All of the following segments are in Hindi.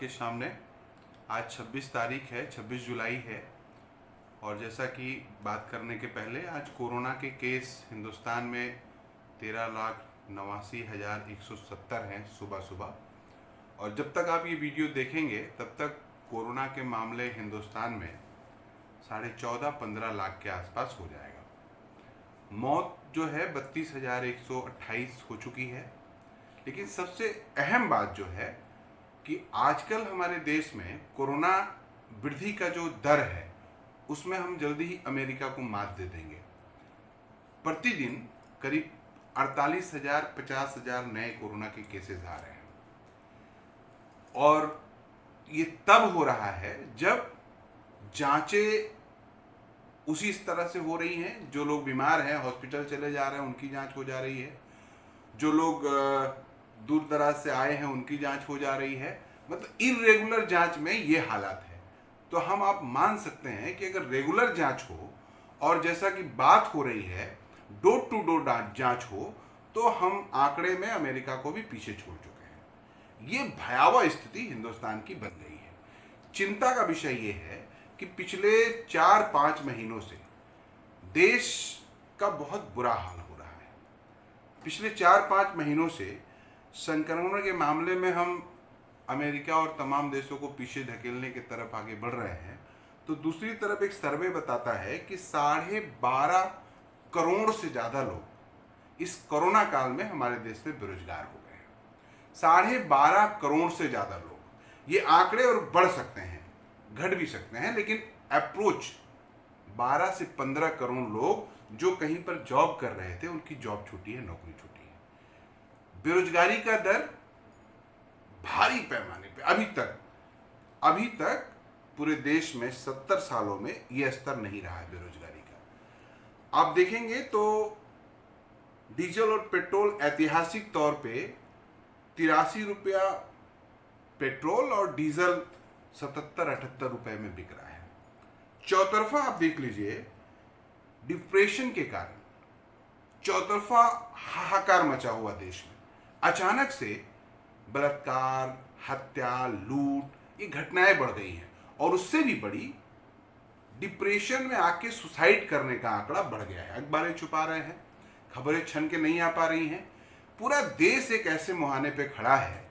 के सामने आज 26 तारीख है, 26 जुलाई है। और जैसा कि बात करने के पहले आज कोरोना के केस हिंदुस्तान में 13,89,170 हैं सुबह सुबह। और जब तक आप ये वीडियो देखेंगे तब तक कोरोना के मामले हिंदुस्तान में 14.5-15 लाख के आसपास हो जाएगा। मौत जो है 32,128 हो चुकी है। लेकिन सबसे अहम बात जो है कि आजकल हमारे देश में कोरोना वृद्धि का जो दर है उसमें हम जल्दी ही अमेरिका को मात दे देंगे। प्रतिदिन करीब 48,000-50,000 नए कोरोना के केसेस आ रहे हैं। और ये तब हो रहा है जब जांचें उसी तरह से हो रही हैं। जो लोग बीमार हैं हॉस्पिटल चले जा रहे हैं उनकी जांच हो जा रही है, जो लोग दूर दराज से आए हैं उनकी जांच हो जा रही है। मतलब इरेगुलर जांच में ये हालात है। तो हम आप मान सकते हैं कि अगर रेगुलर जांच हो और जैसा कि बात हो रही है डोर टू डोर जांच हो तो हम आंकड़े में अमेरिका को भी पीछे छोड़ चुके हैं। ये भयावह स्थिति हिंदुस्तान की बन गई है। चिंता का विषय ये है कि पिछले 4-5 महीनों से देश का बहुत बुरा हाल हो रहा है। पिछले 4-5 महीनों से संक्रमण के मामले में हम अमेरिका और तमाम देशों को पीछे धकेलने की तरफ आगे बढ़ रहे हैं। तो दूसरी तरफ एक सर्वे बताता है कि 12.5 करोड़ से ज़्यादा लोग इस कोरोना काल में हमारे देश में बेरोजगार हो गए हैं। 12.5 करोड़ से ज़्यादा लोग। ये आंकड़े और बढ़ सकते हैं, घट भी सकते हैं, लेकिन अप्रोच 12 से 15 करोड़ लोग जो कहीं पर जॉब कर रहे थे उनकी जॉब छूटी है, नौकरी छूटी है। बेरोजगारी का दर भारी पैमाने पे अभी तक पूरे देश में 70 सालों में यह स्तर नहीं रहा है बेरोजगारी का। आप देखेंगे तो डीजल और पेट्रोल ऐतिहासिक तौर पे 83 रुपया पेट्रोल और डीजल 77-78 रुपए में बिक रहा है। चौतरफा आप देख लीजिए, डिप्रेशन के कारण चौतरफा हाहाकार मचा हुआ देश में। अचानक से बलात्कार, हत्या, लूट, ये घटनाएं बढ़ गई हैं। और उससे भी बड़ी डिप्रेशन में आके सुसाइड करने का आंकड़ा बढ़ गया है। अखबारें छुपा रहे हैं, खबरें छन के नहीं आ पा रही हैं। पूरा देश एक ऐसे मुहाने पे खड़ा है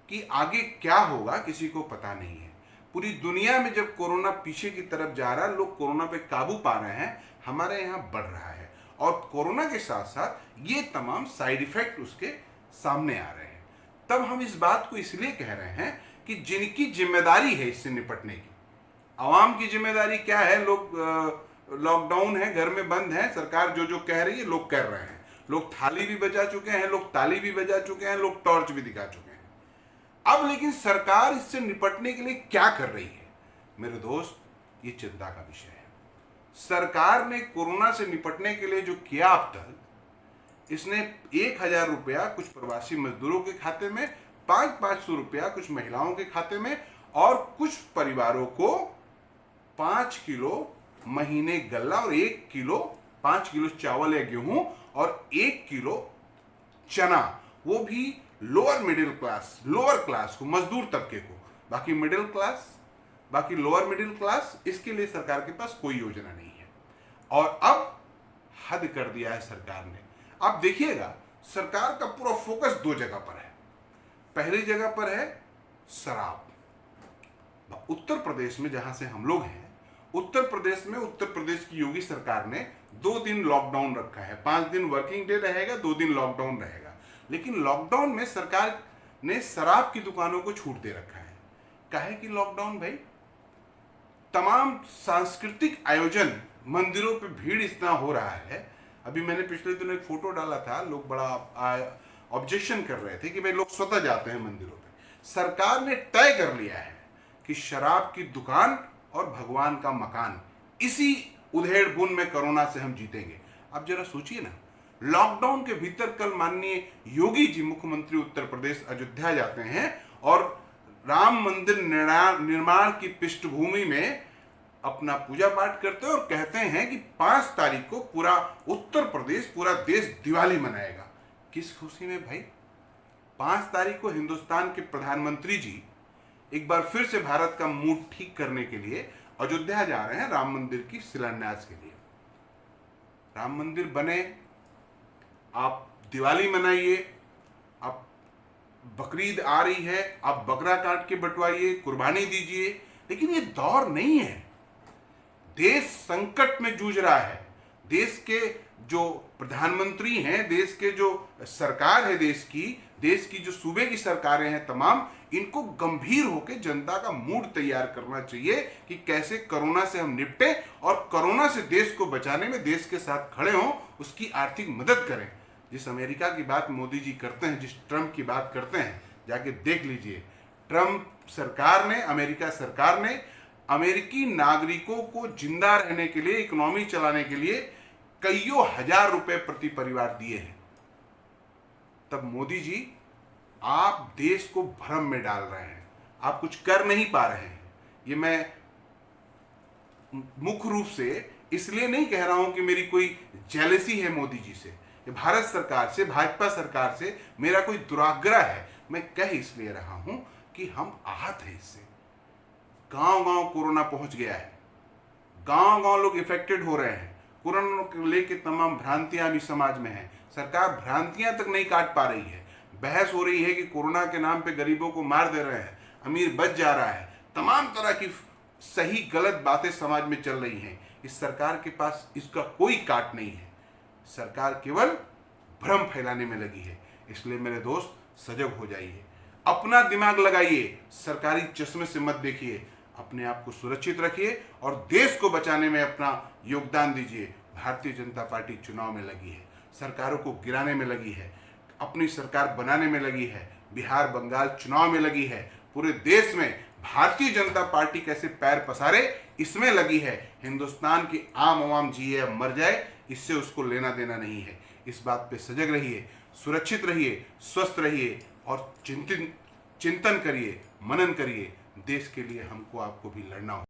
कि आगे क्या होगा किसी को पता नहीं है। पूरी दुनिया में जब कोरोना पीछे की तरफ जा रहा है, लोग कोरोना पे काबू पा रहे हैं, हमारे यहाँ बढ़ रहा है। और कोरोना के साथ साथ ये तमाम साइड इफेक्ट उसके सामने आ रहे हैं। तब हम इस बात को इसलिए कह रहे हैं कि जिनकी जिम्मेदारी है इससे निपटने की, आवाम की जिम्मेदारी क्या है? लोग लॉकडाउन है, घर में बंद है, सरकार जो जो कह रही है लोग कर रहे हैं। लोग थाली भी बजा चुके हैं, लोग ताली भी बजा चुके हैं, लोग टॉर्च भी दिखा चुके हैं। अब लेकिन सरकार इससे निपटने के लिए क्या कर रही है? मेरे दोस्त, ये चिंता का विषय है। सरकार ने कोरोना से निपटने के लिए जो किया अब तक, इसने 1,000 रुपया कुछ प्रवासी मजदूरों के खाते में, 500 रुपया कुछ महिलाओं के खाते में, और कुछ परिवारों को 5 किलो महीने गल्ला और 5 किलो चावल या गेहूं और 1 किलो चना, वो भी लोअर क्लास को, मजदूर तबके को। बाकी मिडिल क्लास, बाकी लोअर मिडिल क्लास, इसके लिए सरकार के पास कोई योजना नहीं है। और अब हद कर दिया है सरकार ने। अब देखिएगा, सरकार का पूरा फोकस 2 जगह पर है। पहली जगह पर है शराब। उत्तर प्रदेश में जहां से हम लोग हैं, उत्तर प्रदेश की योगी सरकार ने 2 दिन लॉकडाउन रखा है। 5 दिन वर्किंग डे रहेगा, 2 दिन लॉकडाउन रहेगा। लेकिन लॉकडाउन में सरकार ने शराब की दुकानों को छूट दे रखा है। काहे कि लॉकडाउन भाई, तमाम सांस्कृतिक आयोजन, मंदिरों पे भीड़ इतना हो रहा है। अभी मैंने पिछले दिनों एक फोटो डाला था, लोग बड़ा ऑब्जेक्शन कर रहे थे कि भाई लोग स्वतः जाते हैं मंदिरों पे। सरकार ने तय कर लिया है कि शराब की दुकान और भगवान का मकान, इसी उधेड़ बुन में कोरोना से हम जीतेंगे। अब जरा सोचिए ना, लॉकडाउन के भीतर कल माननीय योगी जी मुख्यमंत्री उत्तर प्रदेश अयोध्या जाते हैं और राम मंदिर निर्माण की पृष्ठभूमि में अपना पूजा पाठ करते हैं और कहते हैं कि 5 तारीख को पूरा उत्तर प्रदेश, पूरा देश दिवाली मनाएगा। किस खुशी में भाई? 5 तारीख को हिंदुस्तान के प्रधानमंत्री जी एक बार फिर से भारत का मूड ठीक करने के लिए अयोध्या जा रहे हैं राम मंदिर की शिलान्यास के लिए। राम मंदिर बने, आप दिवाली मनाइए, आप बकरीद आ रही है, आप बकरा काट के बंटवाइए, कुर्बानी दीजिए, लेकिन ये दौर नहीं है। देश संकट में जूझ रहा है। देश के जो प्रधानमंत्री हैं, देश के जो सरकार है, देश की जो सूबे की सरकारें हैं तमाम, इनको गंभीर होकर जनता का मूड तैयार करना चाहिए कि कैसे कोरोना से हम निपटे और कोरोना से देश को बचाने में देश के साथ खड़े हों, उसकी आर्थिक मदद करें। जिस अमेरिका की बात मोदी जी करते हैं, जिस ट्रंप की बात करते हैं, जाके देख लीजिए। ट्रंप सरकार ने, अमेरिका सरकार ने अमेरिकी नागरिकों को जिंदा रहने के लिए, इकोनॉमी चलाने के लिए कईयों हजार रुपए प्रति परिवार दिए हैं। तब मोदी जी, आप देश को भ्रम में डाल रहे हैं, आप कुछ कर नहीं पा रहे हैं। ये मैं मुख्य रूप से इसलिए नहीं कह रहा हूं कि मेरी कोई जेलसी है मोदी जी से, ये भारत सरकार से, भाजपा सरकार से मेरा कोई दुराग्रह है। मैं कह इसलिए रहा हूं कि हम आहत हैं इससे। गांव गांव कोरोना पहुंच गया है, गांव गांव लोग इफेक्टेड हो रहे हैं। कोरोना को लेकर तमाम भ्रांतियां भी समाज में हैं। सरकार भ्रांतियां तक नहीं काट पा रही है। बहस हो रही है कि कोरोना के नाम पे गरीबों को मार दे रहे हैं, अमीर बच जा रहा है, तमाम तरह की सही गलत बातें समाज में चल रही हैं। इस सरकार के पास इसका कोई काट नहीं है। सरकार केवल भ्रम फैलाने में लगी है। इसलिए मेरे दोस्त, सजग हो जाइए, अपना दिमाग लगाइए, सरकारी चश्मे से मत देखिए, अपने आप को सुरक्षित रखिए और देश को बचाने में अपना योगदान दीजिए। भारतीय जनता पार्टी चुनाव में लगी है, सरकारों को गिराने में लगी है, अपनी सरकार बनाने में लगी है, बिहार बंगाल चुनाव में लगी है, पूरे देश में भारतीय जनता पार्टी कैसे पैर पसारे इसमें लगी है। हिंदुस्तान की आम आवाम जिए या मर जाए, इससे उसको लेना देना नहीं है। इस बात पे सजग रहिए, सुरक्षित रहिए, स्वस्थ रहिए और चिंतन करिए, मनन करिए। देश के लिए हमको आपको भी लड़ना हो।